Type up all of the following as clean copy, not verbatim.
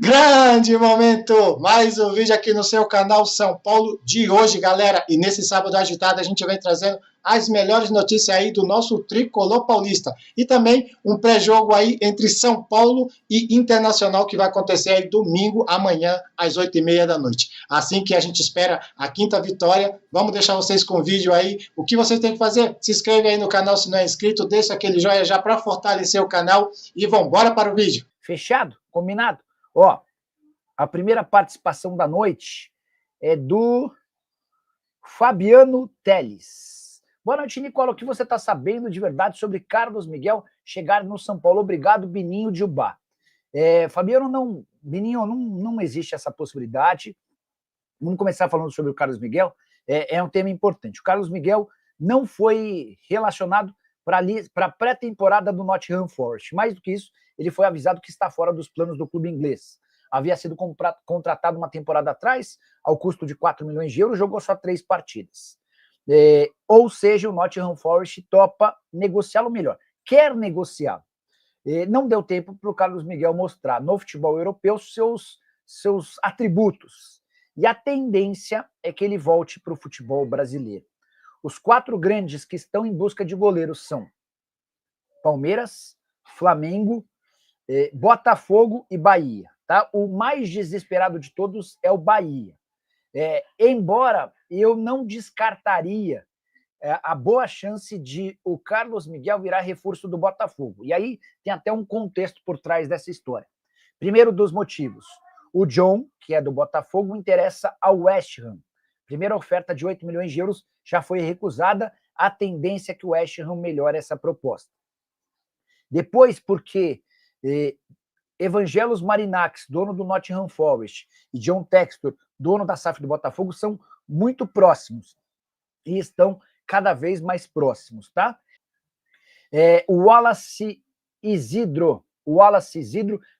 Grande momento! Mais um vídeo aqui no seu canal São Paulo de hoje, galera. E nesse sábado agitado a gente vem trazendo as melhores notícias aí do nosso tricolor paulista. E também um pré-jogo aí entre São Paulo e Internacional que vai acontecer aí domingo, amanhã, às 8h30 da noite. Assim que a gente espera a quinta vitória, vamos deixar vocês com o vídeo aí. O que vocês têm que fazer? Se inscreve aí no canal se não é inscrito, deixa aquele joinha já para fortalecer o canal e vambora para o vídeo. Fechado? Combinado? Ó, a primeira participação da noite é do Fabiano Teles. Boa noite, Nicola. O que você está sabendo de verdade sobre Carlos Miguel chegar no São Paulo? Obrigado, Bininho de Ubá. Fabiano, Bininho, não existe essa possibilidade. Vamos começar falando sobre o Carlos Miguel. É um tema importante. O Carlos Miguel não foi relacionado para a pré-temporada do Nottingham Forest. Mais do que isso, ele foi avisado que está fora dos planos do clube inglês. Havia sido contratado uma temporada atrás, ao custo de 4 milhões de euros, jogou só 3 partidas. Ou seja, o Nottingham Forest topa negociá-lo melhor. Quer negociá-lo. Não deu tempo para o Carlos Miguel mostrar no futebol europeu seus atributos. E a tendência é que ele volte para o futebol brasileiro. Os 4 grandes que estão em busca de goleiros são Palmeiras, Flamengo, Botafogo e Bahia. Tá? O mais desesperado de todos é o Bahia. Embora eu não descartaria a boa chance de o Carlos Miguel virar reforço do Botafogo. E aí tem até um contexto por trás dessa história. Primeiro dos motivos, o John, que é do Botafogo, interessa ao West Ham. Primeira oferta de 8 milhões de euros já foi recusada. A tendência é que o West Ham melhore essa proposta. Depois, porque Evangelos Marinakis, dono do Nottingham Forest, e John Textor, dono da SAF do Botafogo, são muito próximos e estão cada vez mais próximos, tá? O Wallace Isidro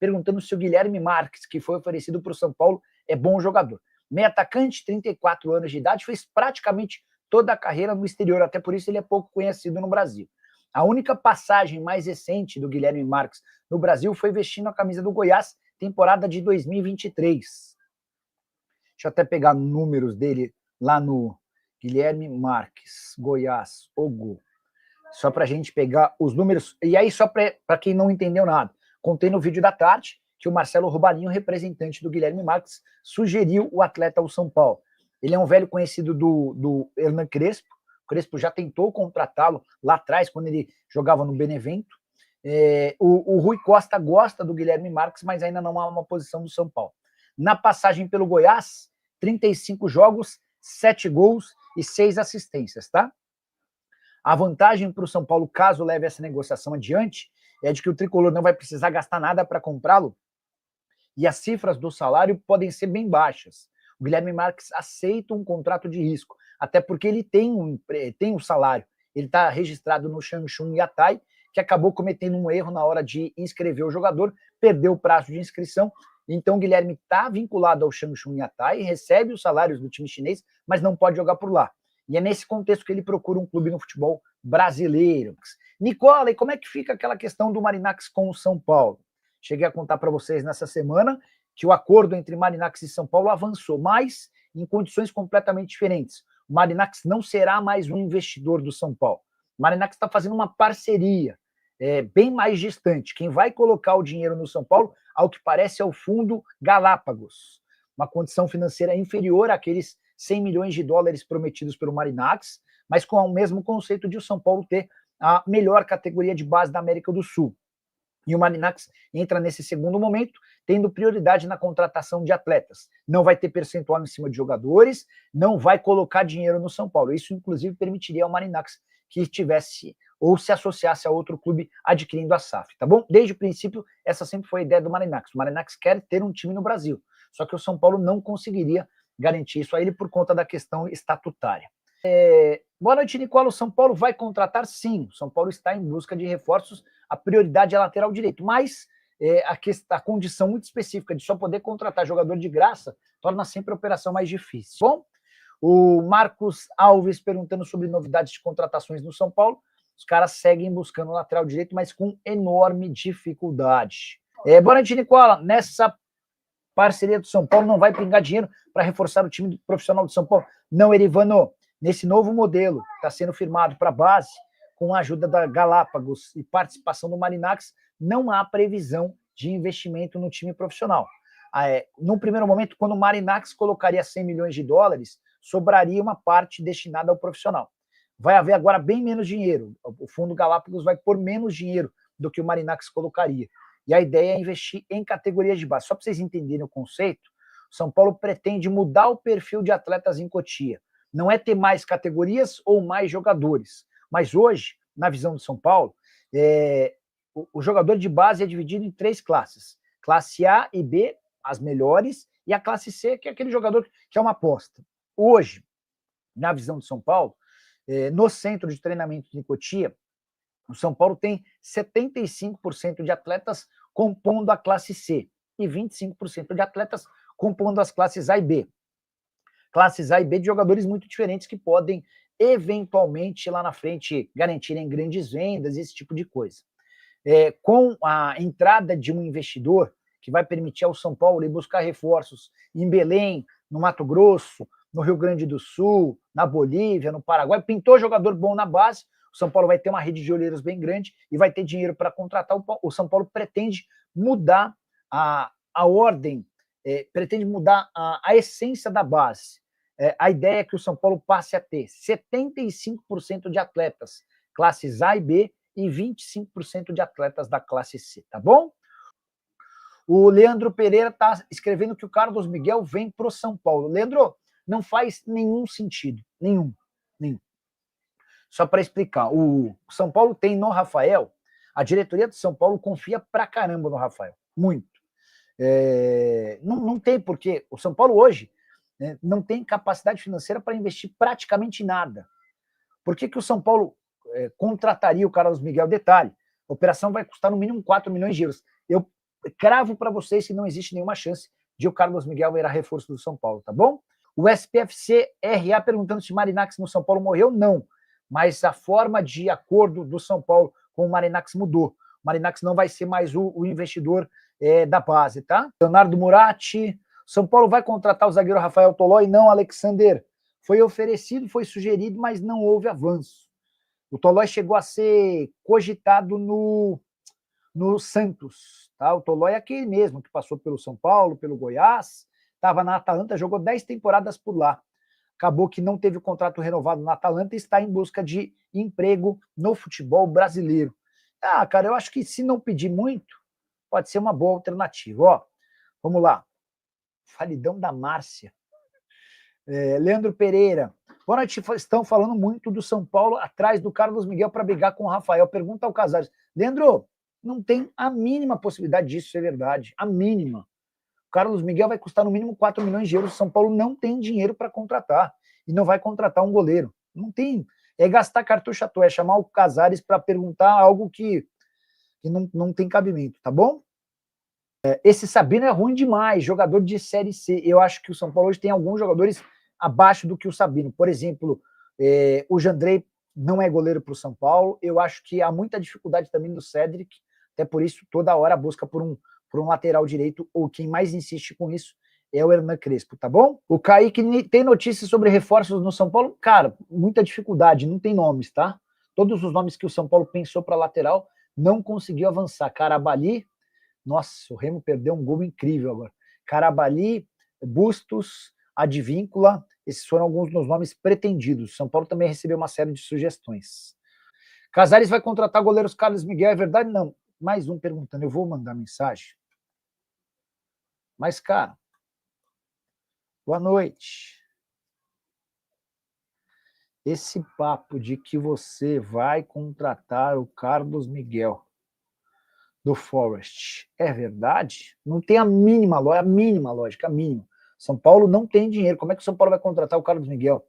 perguntando se o Guilherme Marques, que foi oferecido para o São Paulo, é bom jogador. Meio atacante, 34 anos de idade, fez praticamente toda a carreira no exterior, até por isso ele é pouco conhecido no Brasil. A única passagem mais recente do Guilherme Marques no Brasil foi vestindo a camisa do Goiás, temporada de 2023. Deixa eu até pegar números dele lá no Guilherme Marques, Goiás, Ogo. Só para a gente pegar os números. E aí, só para quem não entendeu nada, contei no vídeo da tarde que o Marcelo Robalinho, representante do Guilherme Marques, sugeriu o atleta ao São Paulo. Ele é um velho conhecido do Hernan Crespo. O Crespo já tentou contratá-lo lá atrás, quando ele jogava no Benevento. O Rui Costa gosta do Guilherme Marques, mas ainda não há uma posição do São Paulo. Na passagem pelo Goiás, 35 jogos, 7 gols e 6 assistências, tá? A vantagem para o São Paulo, caso leve essa negociação adiante, é de que o tricolor não vai precisar gastar nada para comprá-lo e as cifras do salário podem ser bem baixas. O Guilherme Marques aceita um contrato de risco, até porque ele tem um salário. Ele está registrado no Changchun Yatai, que acabou cometendo um erro na hora de inscrever o jogador, perdeu o prazo de inscrição. Então o Guilherme está vinculado ao Changchun Yatai, recebe os salários do time chinês, mas não pode jogar por lá. E é nesse contexto que ele procura um clube no futebol brasileiro. Nicola, e como é que fica aquela questão do Marinakis com o São Paulo? Cheguei a contar para vocês nessa semana que o acordo entre Marinakis e São Paulo avançou, mas em condições completamente diferentes. O Marinakis não será mais um investidor do São Paulo. O Marinakis está fazendo uma parceria bem mais distante. Quem vai colocar o dinheiro no São Paulo, ao que parece, é o Fundo Galápagos, uma condição financeira inferior àqueles 100 milhões de dólares prometidos pelo Marinakis, mas com o mesmo conceito de o São Paulo ter a melhor categoria de base da América do Sul. E o Marinakis entra nesse segundo momento, tendo prioridade na contratação de atletas. Não vai ter percentual em cima de jogadores, não vai colocar dinheiro no São Paulo. Isso, inclusive, permitiria ao Marinakis que tivesse ou se associasse a outro clube adquirindo a SAF, tá bom? Desde o princípio, essa sempre foi a ideia do Marinakis. O Marinakis quer ter um time no Brasil, só que o São Paulo não conseguiria garantir isso a ele por conta da questão estatutária. Boa noite, Nicola. O São Paulo vai contratar? Sim. O São Paulo está em busca de reforços. A prioridade é lateral direito, mas a condição muito específica de só poder contratar jogador de graça torna sempre a operação mais difícil. Bom, o Marcos Alves perguntando sobre novidades de contratações no São Paulo. Os caras seguem buscando lateral direito, mas com enorme dificuldade. Boa noite, Nicola. Nessa parceria do São Paulo, não vai pingar dinheiro para reforçar o time profissional do São Paulo. Não, Erivano, nesse novo modelo que está sendo firmado para a base, com a ajuda da Galápagos e participação do Marinax, não há previsão de investimento no time profissional. Num primeiro momento, quando o Marinax colocaria 100 milhões de dólares, sobraria uma parte destinada ao profissional. Vai haver agora bem menos dinheiro. O Fundo Galápagos vai pôr menos dinheiro do que o Marinax colocaria. E a ideia é investir em categorias de base. Só para vocês entenderem o conceito, o São Paulo pretende mudar o perfil de atletas em Cotia. Não é ter mais categorias ou mais jogadores. Mas hoje, na visão do São Paulo, o jogador de base é dividido em 3 classes. Classe A e B, as melhores, e a classe C, que é aquele jogador que é uma aposta. Hoje, na visão do São Paulo, no centro de treinamento de Cotia, o São Paulo tem 75% de atletas compondo a classe C e 25% de atletas compondo as classes A e B. Classes A e B de jogadores muito diferentes que podem, eventualmente, lá na frente, garantirem grandes vendas, esse tipo de coisa. Com a entrada de um investidor que vai permitir ao São Paulo ir buscar reforços em Belém, no Mato Grosso, no Rio Grande do Sul, na Bolívia, no Paraguai, pintou jogador bom na base, o São Paulo vai ter uma rede de olheiros bem grande e vai ter dinheiro para contratar. O São Paulo pretende mudar a ordem, pretende mudar a essência da base. A ideia é que o São Paulo passe a ter 75% de atletas classes A e B e 25% de atletas da classe C, tá bom? O Leandro Pereira está escrevendo que o Carlos Miguel vem para o São Paulo. Leandro, não faz nenhum sentido, nenhum. Só para explicar, o São Paulo tem no Rafael, a diretoria do São Paulo confia pra caramba no Rafael, muito. Não tem porquê. O São Paulo hoje não tem capacidade financeira para investir praticamente nada. Por que o São Paulo contrataria o Carlos Miguel? Detalhe, a operação vai custar no mínimo 4 milhões de euros. Eu cravo para vocês que não existe nenhuma chance de o Carlos Miguel virar reforço do São Paulo, tá bom? O SPFC RA perguntando se Marinax no São Paulo morreu, não. Mas a forma de acordo do São Paulo com o Marinax mudou. O Marinax não vai ser mais o investidor da base, tá? Leonardo Murati, São Paulo vai contratar o zagueiro Rafael Tolói? Não, Alexander. Foi oferecido, foi sugerido, mas não houve avanço. O Tolói chegou a ser cogitado no Santos, tá? O Tolói é aquele mesmo que passou pelo São Paulo, pelo Goiás, estava na Atalanta, jogou 10 temporadas por lá. Acabou que não teve o contrato renovado na Atalanta e está em busca de emprego no futebol brasileiro. Cara, eu acho que se não pedir muito, pode ser uma boa alternativa. Ó, vamos lá. Falidão da Márcia. Leandro Pereira. Boa noite, estão falando muito do São Paulo atrás do Carlos Miguel para brigar com o Rafael. Pergunta ao Casares. Leandro, não tem a mínima possibilidade disso ser verdade. A mínima. O Carlos Miguel vai custar no mínimo 4 milhões de euros. O São Paulo não tem dinheiro para contratar. E não vai contratar um goleiro. Não tem. É gastar cartucho à toa. É chamar o Casares para perguntar algo que não tem cabimento, tá bom? Esse Sabino é ruim demais. Jogador de Série C. Eu acho que o São Paulo hoje tem alguns jogadores abaixo do que o Sabino. Por exemplo, o Jandrei não é goleiro para o São Paulo. Eu acho que há muita dificuldade também do Cédric. Até por isso, toda hora a busca por um lateral direito, ou quem mais insiste com isso é o Hernan Crespo, tá bom? O Kaique tem notícias sobre reforços no São Paulo? Cara, muita dificuldade, não tem nomes, tá? Todos os nomes que o São Paulo pensou para lateral não conseguiu avançar. Carabali, nossa, o Remo perdeu um gol incrível agora. Carabali, Bustos, Advíncula, esses foram alguns dos nomes pretendidos. São Paulo também recebeu uma série de sugestões. Casares vai contratar goleiros Carlos Miguel, é verdade? Não. Mais um perguntando, eu vou mandar mensagem. Mas, cara, boa noite. Esse papo de que você vai contratar o Carlos Miguel do Forest é verdade? Não tem a mínima lógica, a mínima. São Paulo não tem dinheiro. Como é que o São Paulo vai contratar o Carlos Miguel?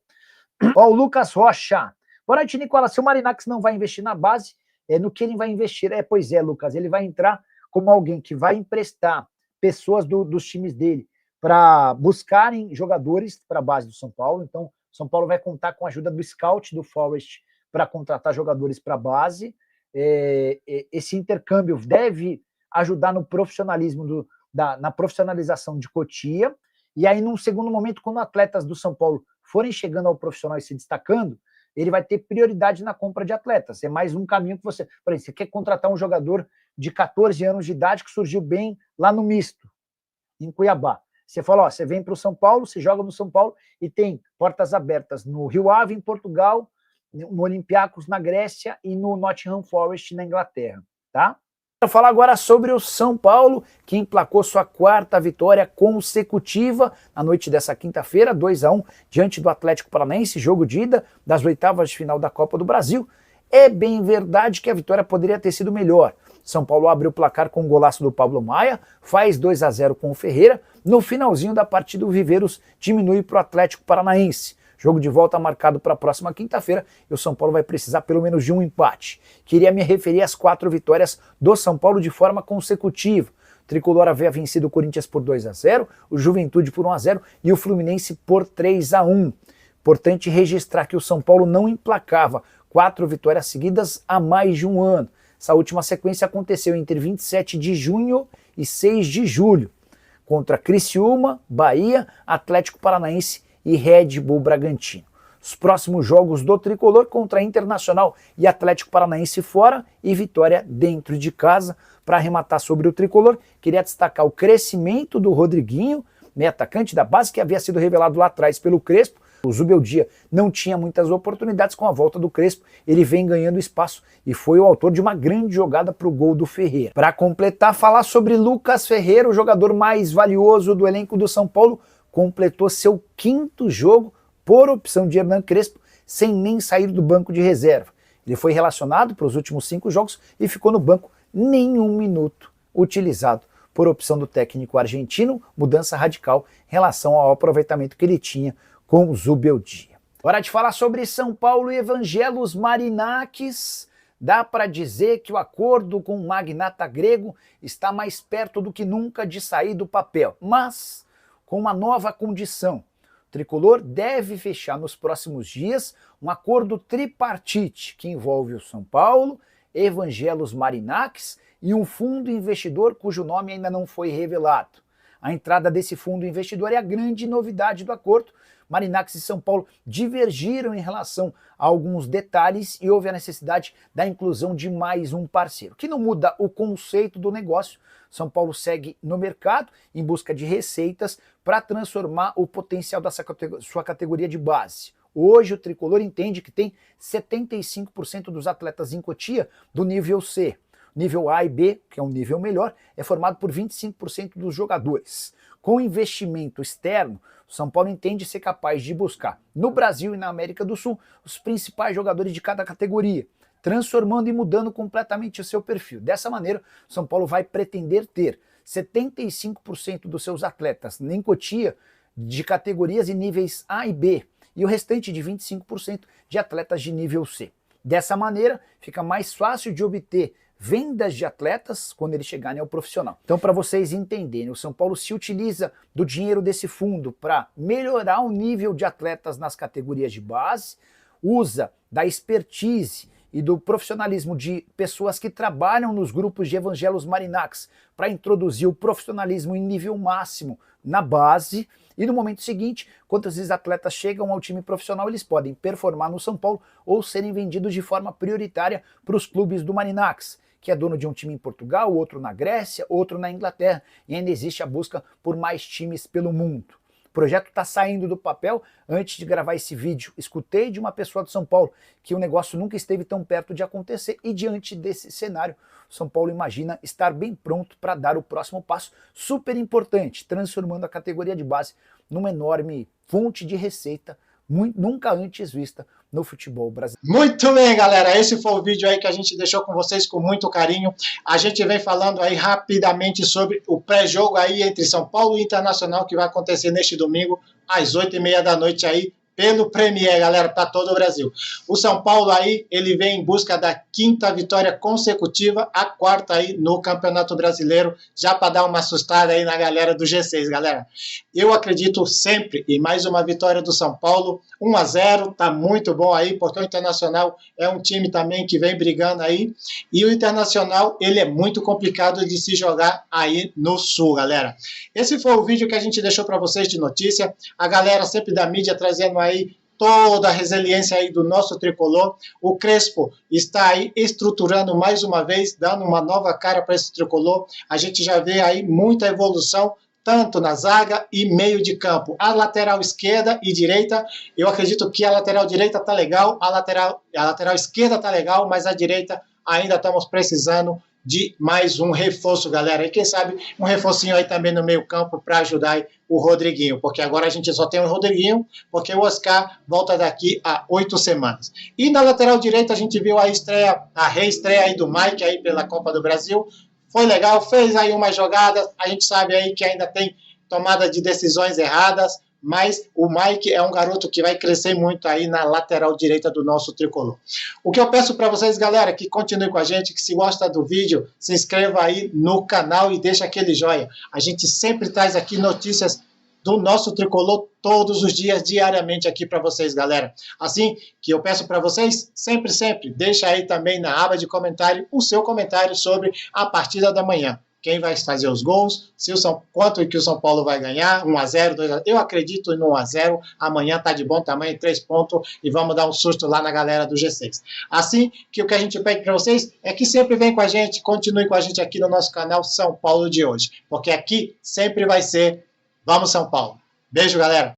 Ó, o Lucas Rocha. Boa noite, Nicola. Se o Marinax não vai investir na base, no que ele vai investir? Pois é, Lucas, ele vai entrar como alguém que vai emprestar pessoas dos times dele para buscarem jogadores para a base do São Paulo. Então, o São Paulo vai contar com a ajuda do scout do Forest para contratar jogadores para a base. Esse intercâmbio deve ajudar no profissionalismo na profissionalização de Cotia, e aí, num segundo momento, quando atletas do São Paulo forem chegando ao profissional e se destacando, ele vai ter prioridade na compra de atletas. É mais um caminho que você... Por exemplo, você quer contratar um jogador de 14 anos de idade que surgiu bem lá no misto, em Cuiabá. Você fala, ó, você vem para o São Paulo, você joga no São Paulo e tem portas abertas no Rio Ave, em Portugal, no Olympiacos, na Grécia, e no Nottingham Forest, na Inglaterra, tá? Vou falar agora sobre o São Paulo, que emplacou sua 4ª vitória consecutiva na noite dessa quinta-feira, 2-1, diante do Atlético Paranaense, jogo de ida das 8ª de final da Copa do Brasil. É bem verdade que a vitória poderia ter sido melhor. São Paulo abre o placar com um golaço do Pablo Maia, faz 2-0 com o Ferreira. No finalzinho da partida, o Viveiros diminui para o Atlético Paranaense. Jogo de volta marcado para a próxima quinta-feira e o São Paulo vai precisar pelo menos de um empate. Queria me referir às 4 vitórias do São Paulo de forma consecutiva. O Tricolor havia vencido o Corinthians por 2-0, o Juventude por 1-0 e o Fluminense por 3-1. Importante registrar que o São Paulo não emplacava 4 vitórias seguidas há mais de um ano. Essa última sequência aconteceu entre 27 de junho e 6 de julho, contra Criciúma, Bahia, Atlético Paranaense e Red Bull Bragantino. Os próximos jogos do Tricolor contra Internacional e Atlético Paranaense fora e Vitória dentro de casa. Para arrematar sobre o Tricolor, queria destacar o crescimento do Rodriguinho, meio atacante da base que havia sido revelado lá atrás pelo Crespo. O Zubeldia não tinha muitas oportunidades, com a volta do Crespo ele vem ganhando espaço e foi o autor de uma grande jogada para o gol do Ferreira. Para completar, falar sobre Lucas Ferreira, o jogador mais valioso do elenco do São Paulo, completou seu 5º jogo por opção de Hernan Crespo, sem nem sair do banco de reserva. Ele foi relacionado para os últimos 5 jogos e ficou no banco nenhum minuto utilizado por opção do técnico argentino, mudança radical em relação ao aproveitamento que ele tinha com o Zubeldia. Hora de falar sobre São Paulo e Evangelos Marinakis. Dá para dizer que o acordo com o magnata grego está mais perto do que nunca de sair do papel, mas com uma nova condição. O Tricolor deve fechar nos próximos dias um acordo tripartite que envolve o São Paulo, Evangelos Marinakis e um fundo investidor cujo nome ainda não foi revelado. A entrada desse fundo investidor é a grande novidade do acordo. Marinakis e São Paulo divergiram em relação a alguns detalhes e houve a necessidade da inclusão de mais um parceiro, que não muda o conceito do negócio. São Paulo segue no mercado em busca de receitas para transformar o potencial da sua categoria de base. Hoje o Tricolor entende que tem 75% dos atletas em Cotia do nível C. Nível A e B, que é um nível melhor, é formado por 25% dos jogadores. Com investimento externo, o São Paulo entende ser capaz de buscar, no Brasil e na América do Sul, os principais jogadores de cada categoria, transformando e mudando completamente o seu perfil. Dessa maneira, o São Paulo vai pretender ter 75% dos seus atletas em Cotia de categorias e níveis A e B, e o restante de 25% de atletas de nível C. Dessa maneira, fica mais fácil de obter vendas de atletas quando eles chegarem ao profissional. Então, para vocês entenderem, o São Paulo se utiliza do dinheiro desse fundo para melhorar o nível de atletas nas categorias de base, usa da expertise e do profissionalismo de pessoas que trabalham nos grupos de Evangelos Marinakis para introduzir o profissionalismo em nível máximo na base, e no momento seguinte, quando esses atletas chegam ao time profissional, eles podem performar no São Paulo ou serem vendidos de forma prioritária para os clubes do Marinakis, que é dono de um time em Portugal, outro na Grécia, outro na Inglaterra, e ainda existe a busca por mais times pelo mundo. O projeto está saindo do papel. Antes de gravar esse vídeo, escutei de uma pessoa do São Paulo que o negócio nunca esteve tão perto de acontecer, e diante desse cenário, o São Paulo imagina estar bem pronto para dar o próximo passo super importante, transformando a categoria de base numa enorme fonte de receita nunca antes vista no futebol brasileiro. Muito bem, galera, esse foi o vídeo aí que a gente deixou com vocês com muito carinho. A gente vem falando aí rapidamente sobre o pré-jogo aí entre São Paulo e Internacional, que vai acontecer neste domingo às 8h30 da noite aí pelo Premier, galera, para todo o Brasil. O São Paulo aí, ele vem em busca da 5ª vitória consecutiva, a 4ª aí no Campeonato Brasileiro, já para dar uma assustada aí na galera do G6, galera. Eu acredito sempre em mais uma vitória do São Paulo, 1-0, tá muito bom aí, porque o Internacional é um time também que vem brigando aí, e o Internacional, ele é muito complicado de se jogar aí no Sul, galera. Esse foi o vídeo que a gente deixou para vocês de notícia, a galera sempre da mídia trazendo aí toda a resiliência aí do nosso tricolor. O Crespo está aí estruturando mais uma vez, dando uma nova cara para esse tricolor. A gente já vê aí muita evolução, tanto na zaga e meio de campo. A lateral esquerda e direita, eu acredito que a lateral direita tá legal, a lateral esquerda tá legal, mas a direita ainda estamos precisando de mais um reforço, galera. E quem sabe um reforcinho aí também no meio campo para ajudar aí o Rodriguinho, porque agora a gente só tem o Rodriguinho, porque o Oscar volta daqui a 8 semanas. E na lateral direita a gente viu a reestreia aí do Mike aí pela Copa do Brasil. Foi legal, fez aí umas jogadas, a gente sabe aí que ainda tem tomada de decisões erradas, mas o Mike é um garoto que vai crescer muito aí na lateral direita do nosso tricolor. O que eu peço para vocês, galera, que continue com a gente, que se gosta do vídeo, se inscreva aí no canal e deixa aquele joinha. A gente sempre traz aqui notícias do nosso tricolor todos os dias, diariamente aqui para vocês, galera. Assim que eu peço para vocês, sempre, deixa aí também na aba de comentário o seu comentário sobre a partida da manhã. Quem vai fazer os gols, quanto que o São Paulo vai ganhar, 1-0, 2-0. Eu acredito no 1-0, amanhã tá de bom tamanho, 3 pontos, e vamos dar um susto lá na galera do G6. Assim que o que a gente pede para vocês é que sempre vem com a gente, continue com a gente aqui no nosso canal São Paulo de hoje, porque aqui sempre vai ser Vamos São Paulo. Beijo, galera!